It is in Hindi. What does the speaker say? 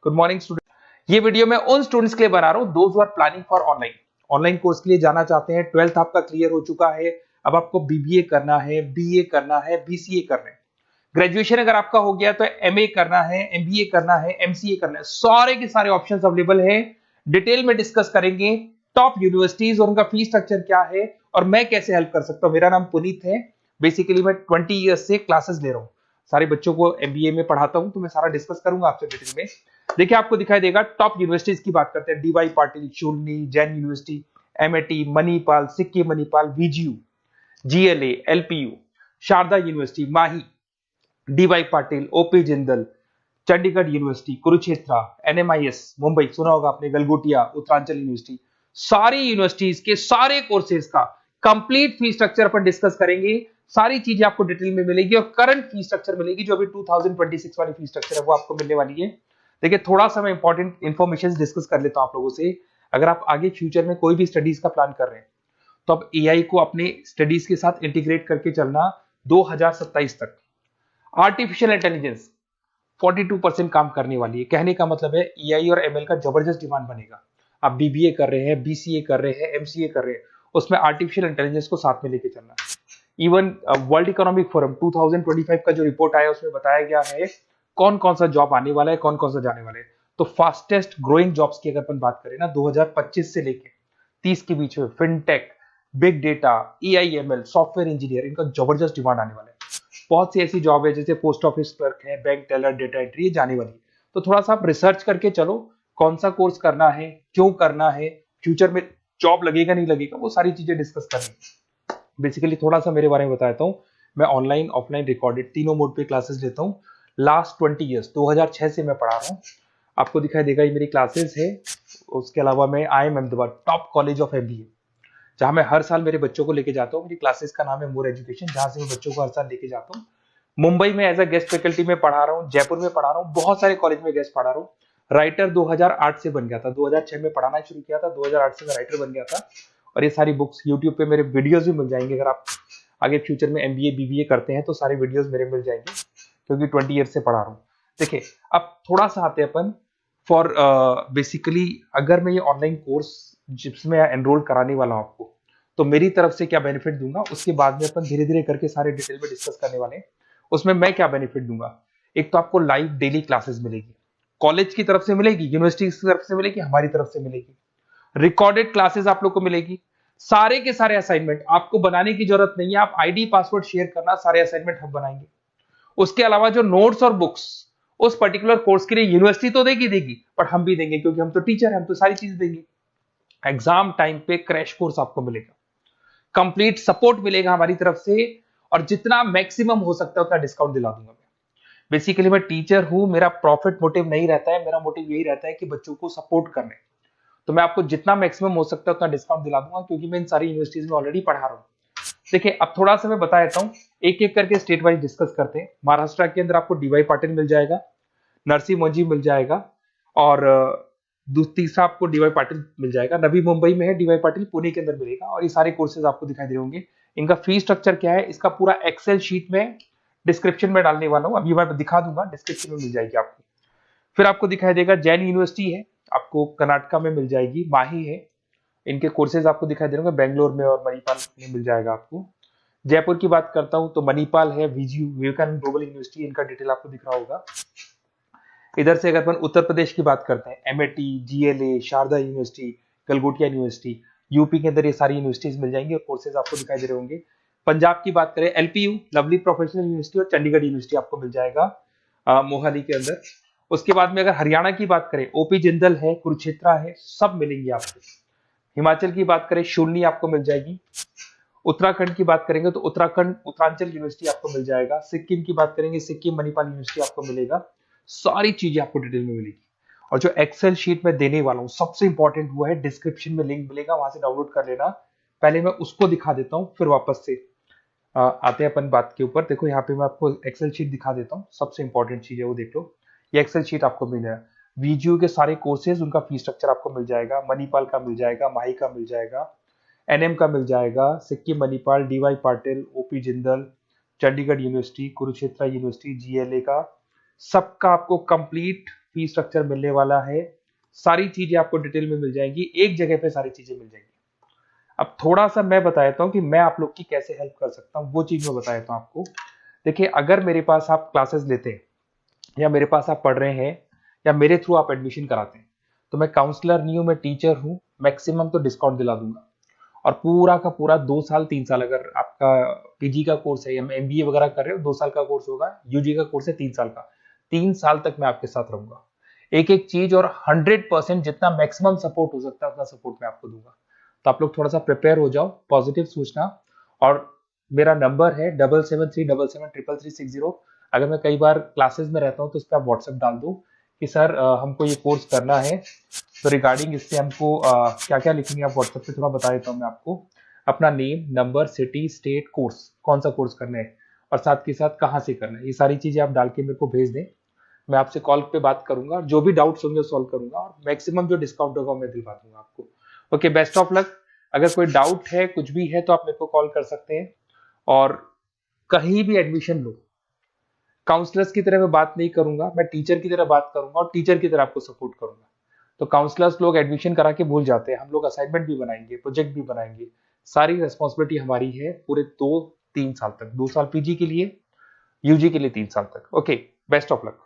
Good morning student. ये वीडियो मैं उन स्टूडेंट्स के लिए बना रहा हूं those who are planning for online course के लिए जाना चाहते हैं। 12th आपका क्लियर हो चुका है, अब आपको बीबीए करना है, बीए करना है, बीसीए करना है। ग्रेजुएशन अगर आपका हो गया तो एमए करना है, एमबीए करना है, एमसीए करना है। सारे के सारे ऑप्शंस अवेलेबल है। डिटेल में डिस्कस करेंगे टॉप यूनिवर्सिटीज और उनका फीस स्ट्रक्चर क्या है और मैं कैसे हेल्प कर सकता हूं। मेरा नाम पुनीत है। बेसिकली मैं 20 ईयर्स से क्लासेस ले रहा हूं, सारे बच्चों को एमबीए में पढ़ाता हूं, तो मैं सारा डिस्कस करूंगा आपसे डिटेल में। देखिए आपको दिखाई देगा टॉप यूनिवर्सिटीज की बात करते हैं। DY Patil, Shoolini, Jain university, MIT, Manipal, Sikkim Manipal, VGU, GLA, LPU, Sharda university, Mahi, DY Patil, OP Jindal, Chandigarh university, Kurukshetra, NMIS Mumbai सुना होगा आपने, गलगोटिया, उत्तरांचल यूनिवर्सिटी। सारी यूनिवर्सिटीज के सारे कोर्सेज का कंप्लीट फीस स्ट्रक्चर अपन डिस्कस करेंगे। सारी चीजें आपको डिटेल में मिलेगी और करंट फीस स्ट्रक्चर मिलेगी, जो अभी 2026 वाली फीस स्ट्रक्चर है वो आपको मिलने वाली है। देखिए थोड़ा सा मैं इंपॉर्टेंट इन्फॉर्मेशन डिस्कस कर लेता हूं आप लोगों से। अगर आप आगे फ्यूचर में कोई भी स्टडीज का प्लान कर रहे हैं तो आप एआई को अपने स्टडीज के साथ इंटीग्रेट करके चलना। 2027 तक आर्टिफिशियल इंटेलिजेंस 42% काम करने वाली है। कहने का मतलब है एआई और एमएल का जबरदस्त डिमांड बनेगा। आप बीबीए कर रहे हैं, बीसीए कर रहे हैं, एमसीए कर रहे हैं, उसमें आर्टिफिशियल इंटेलिजेंस को साथ में लेके चलना। इवन वर्ल्ड इकोनॉमिक फोरम 2025 का जो रिपोर्ट आया उसमें बताया गया है कौन कौन सा जॉब आने वाला है, कौन कौन सा जाने वाला है। तो फास्टेस्ट ग्रोइंग जॉब्स की अगर अपन बात करें ना 2025 से लेके 30 के बीच में fintech, big data, AIML, software engineer, इनका जबरदस्त डिमांड आने वाला है। बहुत सी ऐसी जॉब है जैसे पोस्ट ऑफिस क्लर्क है, बैंक टेलर, डेटा एंट्री, ये जाने वाली है। तो थोड़ा सा आप रिसर्च करके चलो कौन सा कोर्स करना है, क्यों करना है, फ्यूचर में जॉब लगेगा नहीं लगेगा, वो सारी चीजें डिस्कस करेंगे। बेसिकली थोड़ा सा मेरे बारे में बताता हूँ। मैं ऑनलाइन, ऑफलाइन, रिकॉर्डेड तीनों मोड पे क्लासेस लेता हूँ। लास्ट 20 ईयर्स 2006 से मैं पढ़ा रहा हूँ। आपको दिखाई देगा ये मेरी क्लासेस है। उसके अलावा मैं IIM Ahmedabad top college of MBA, जहां मैं हर साल मेरे बच्चों को लेके जाता हूँ। मेरी क्लासेस का नाम है मोर एजुकेशन, जहां से मैं बच्चों को हर साल लेके जाता हूँ। मुंबई में एज अ गेस्ट फैकल्टी में पढ़ा रहा हूँ, जयपुर में पढ़ा रहा हूँ, बहुत सारे कॉलेज में गेस्ट पढ़ा रहा हूँ। राइटर 2008 से बन गया था, 2006 में पढ़ाना शुरू किया था, 2008 से मैं राइटर बन गया था। और ये सारी बुक्स यूट्यूब पे मेरे वीडियोस भी मिल जाएंगे। अगर आप आगे फ्यूचर में एमबीए बीबीए करते हैं तो सारे वीडियोस मेरे मिल जाएंगे, क्योंकि 20 ईयर से पढ़ा रहा हूँ। देखिए अब थोड़ा सा आते हैं अपन फॉर बेसिकली अगर मैं ये ऑनलाइन कोर्स जिसमें एनरोल कराने वाला हूँ आपको, तो मेरी तरफ से क्या बेनिफिट दूंगा उसके बाद में अपन धीरे धीरे करके सारे डिटेल में डिस्कस करने वाले हैं। उसमें मैं क्या बेनिफिट दूंगा, एक तो आपको लाइव डेली क्लासेस मिलेगी, कॉलेज की तरफ से मिलेगी, यूनिवर्सिटी की तरफ से मिलेगी, हमारी तरफ से मिलेगी। रिकॉर्डेड क्लासेस आप लोग को मिलेगी। सारे के सारे असाइनमेंट आपको बनाने की जरूरत नहीं है, आप आईडी पासवर्ड शेयर करना, सारे असाइनमेंट हम बनाएंगे। उसके अलावा जो नोट्स और बुक्स उस पर्टिकुलर कोर्स के लिए यूनिवर्सिटी तो देगी पर हम भी देंगे, क्योंकि हम तो टीचर हैं, हम तो सारी चीज देंगे। एग्जाम टाइम पे क्रैश कोर्स आपको मिलेगा, कंप्लीट सपोर्ट मिलेगा हमारी तरफ से, और जितना मैक्सिमम हो सकता है उतना डिस्काउंट दिला दूंगा मैं। बेसिकली मैं टीचर हूं, मेरा प्रॉफिट मोटिव नहीं रहता है, मेरा मोटिव यही रहता है कि बच्चों को सपोर्ट करने। तो मैं आपको जितना मैक्सिमम हो सकता है उतना डिस्काउंट दिला दूंगा, क्योंकि मैं इन सारी यूनिवर्सिटीज में ऑलरेडी पढ़ा रहा हूँ। देखिए अब थोड़ा सा मैं बता देता हूँ, एक एक करके स्टेट वाइज डिस्कस करते हैं। महाराष्ट्र के अंदर आपको डीवाई पाटिल मिल जाएगा, नरसी मोंजी मिल जाएगा, और तीसरा आपको डीवाई पाटिल मिल जाएगा। नवी मुंबई में है डीवाई पाटिल, पुणे के अंदर मिलेगा। और ये सारे कोर्सेज आपको दिखाई दे रहे होंगे। इनका फीस स्ट्रक्चर क्या है, इसका पूरा एक्सेल शीट में डिस्क्रिप्शन में डालने वाला हूँ, अभी मैं दिखा दूंगा, डिस्क्रिप्शन में मिल जाएगी आपको। फिर आपको दिखाई देगा जैन यूनिवर्सिटी है, आपको कर्नाटका में मिल जाएगी, माही है, इनके कोर्सेज आपको दिखाई दे रहे होंगे, बेंगलोर में और मणिपाल में मिल जाएगा आपको। जयपुर की बात करता हूं तो मणिपाल है, वीजीयू, विवेकानंद ग्लोबल यूनिवर्सिटी, इनका डिटेल आपको दिख रहा होगा। इधर से अगर अपन उत्तर प्रदेश की बात करते हैं, MIT, GLA, Sharda university, Galgotia university, UP के अंदर ये सारी यूनिवर्सिटीज मिल जाएंगी और कोर्सेज आपको दिखाई दे रहे होंगे। पंजाब की बात करें, एलपीयू, लवली प्रोफेशनल यूनिवर्सिटी, और चंडीगढ़ यूनिवर्सिटी आपको मिल जाएगा मोहाली के अंदर। उसके बाद में अगर हरियाणा की बात करें, ओपी जिंदल है, कुरुक्षेत्र है, सब मिलेंगे आपको। हिमाचल की बात करें, शूलनी आपको मिल जाएगी। उत्तराखंड की बात करेंगे तो उत्तराखंड उत्तरांचल यूनिवर्सिटी आपको मिल जाएगा। सिक्किम की बात करेंगे, सिक्किम मणिपाल यूनिवर्सिटी आपको मिलेगा। सारी चीजें आपको डिटेल में मिलेगी। और जो एक्सेल शीट में देने वाला हूँ सबसे इंपॉर्टेंट वो है, डिस्क्रिप्शन में लिंक मिलेगा, वहां से डाउनलोड कर लेना। पहले मैं उसको दिखा देता हूँ, फिर वापस से आते हैं अपन बात के ऊपर। देखो यहाँ पे मैं आपको एक्सेल शीट दिखा देता हूँ, सबसे इंपॉर्टेंट चीज है वो देख लो। ये एक्सेल शीट आपको मिल जाएगा। वीजीयू के सारे कोर्सेज, उनका फीस स्ट्रक्चर आपको मिल जाएगा। मणिपाल का मिल जाएगा, माही का मिल जाएगा, एनएम का मिल जाएगा, Sikkim Manipal, DY Patil, OP Jindal, Chandigarh university, Kurukshetra university, GLA का, सबका आपको कंप्लीट फी स्ट्रक्चर मिलने वाला है, सारी चीजें आपको डिटेल में मिल जाएंगी, एक जगह पे सारी चीजें मिल जाएंगी। अब थोड़ा सा मैं बता देता हूँ कि मैं आप लोग की कैसे हेल्प कर सकता हूँ, वो चीज मैं बता देता हूँ आपको। देखिए, अगर मेरे पास आप क्लासेस लेते हैं या मेरे पास आप पढ़ रहे हैं या मेरे थ्रू आप एडमिशन कराते हैं, तो मैं काउंसलर नहीं हूँ, मैं टीचर हूँ, मैक्सिमम तो डिस्काउंट दिला दूंगा। और पूरा का पूरा 2 साल 3 साल, अगर आपका पीजी का कोर्स है या एमबीए वगैरह कर रहे हो, 2 साल का कोर्स होगा, यूजी का कोर्स है 3 साल का, 3 साल तक मैं आपके साथ रहूंगा। एक एक चीज और 100% जितना मैक्सिमम सपोर्ट हो सकता है उतना सपोर्ट मैं आपको दूंगा। तो आप लोग थोड़ा सा प्रिपेयर हो जाओ, पॉजिटिव सोचना। और मेरा नंबर है 7737733360। अगर मैं कई बार क्लासेस में रहता हूँ तो उस पर आप व्हाट्सएप डाल दो कि सर हमको ये कोर्स करना है, तो रिगार्डिंग इससे हमको क्या क्या लिखेंगे आप व्हाट्सएप पे थोड़ा बता देता हूँ मैं आपको। अपना name, number, city, state, course, कौन सा कोर्स करना है और साथ के साथ कहाँ से करना है, ये सारी चीजें आप डाल के मेरे को भेज दें। मैं आपसे कॉल पे बात करूंगा, जो भी डाउट्स होंगे सॉल्व करूंगा और मैक्सिमम जो डिस्काउंट होगा मैं दिलवा दूंगा आपको। Okay, best of luck. अगर कोई डाउट है, कुछ भी है, तो आप मेरे को कॉल कर सकते हैं। और कहीं भी एडमिशन लो, काउंसलर्स की तरह मैं बात नहीं करूंगा, मैं टीचर की तरह बात करूंगा और टीचर की तरह आपको सपोर्ट करूंगा। तो काउंसलर्स लोग एडमिशन करा के भूल जाते हैं, हम लोग असाइनमेंट भी बनाएंगे, प्रोजेक्ट भी बनाएंगे, सारी रेस्पॉन्सिबिलिटी हमारी है पूरे 2-3 साल तक, 2 साल पीजी के लिए, यूजी के लिए 3 साल तक। Okay, best of luck.